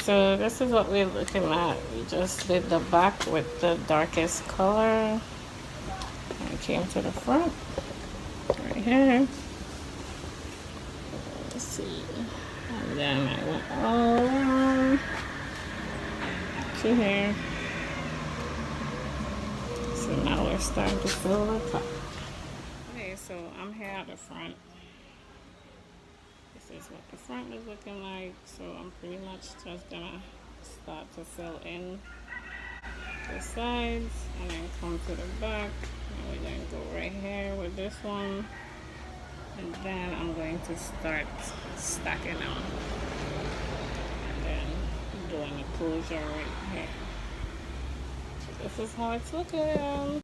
So this is what we're looking at. We just did the back with the darkest color. I came to the front right here. Let's see. And then I went all around to here. So now we're starting to fill the top. Okay, so I'm here at the front. This is what the front is looking like. So I'm pretty much just gonna start to fill in the sides and then come to the back. And we're going to go right here with this one. And then I'm going to start stacking them. And then doing a closure right here. So this is how it's looking.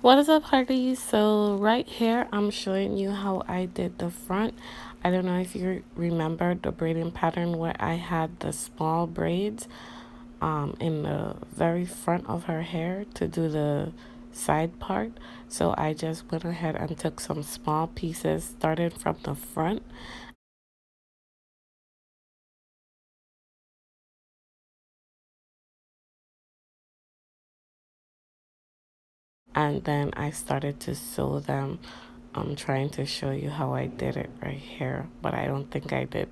What is up, hearties? So right here I'm showing you how I did the front. I don't know if you remember the braiding pattern where I had the small braids in the very front of her hair to do the side part. So I just went ahead and took some small pieces, started from the front, and then I started to sew them. I'm trying to show you how I did it right here, but I don't think I did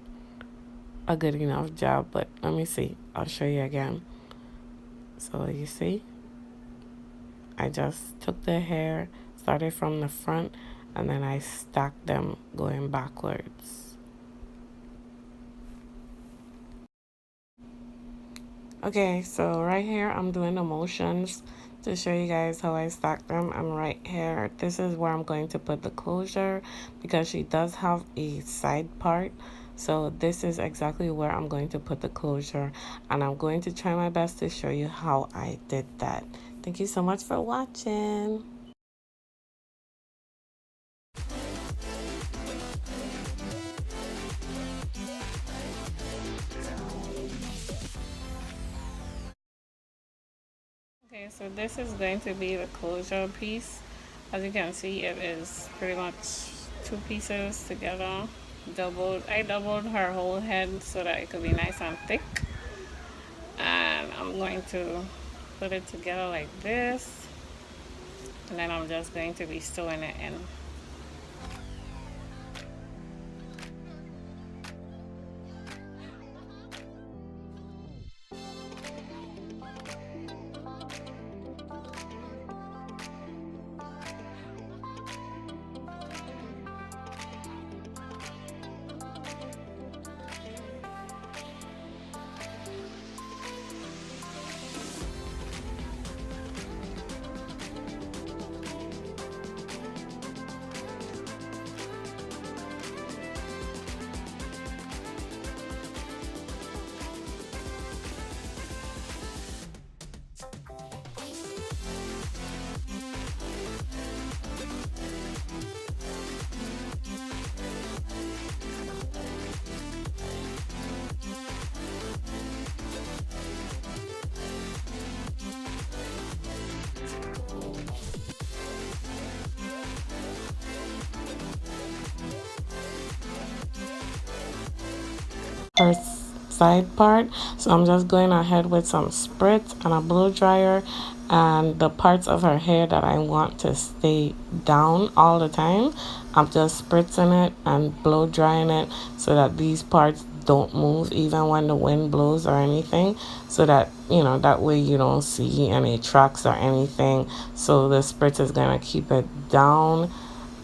a good enough job. But let me see, I'll show you again. So you see, I just took the hair, started from the front, and then I stacked them going backwards. Okay, so right here I'm doing the motions to show you guys how I stack them. And right here, this is where I'm going to put the closure because she does have a side part. So this is exactly where I'm going to put the closure, and I'm going to try my best to show you how I did that. Thank you so much for watching. Okay, so this is going to be the closure piece. As you can see, it is pretty much two pieces together. I doubled her whole head so that it could be nice and thick. And I'm going to put it together like this. And then I'm just going to be sewing it in. Her side part, so I'm just going ahead with some spritz and a blow dryer, and the parts of her hair that I want to stay down all the time, I'm just spritzing it and blow drying it so that these parts don't move even when the wind blows or anything, so that that way you don't see any tracks or anything. So the spritz is gonna keep it down,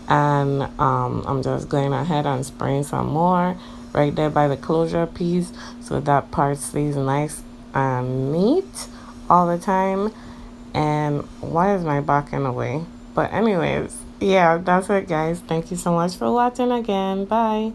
and I'm just going ahead and spraying some more right there by the closure piece so that part stays nice and neat all the time. And why is my back in the way? But anyways, yeah, that's it, guys. Thank you so much for watching again. Bye.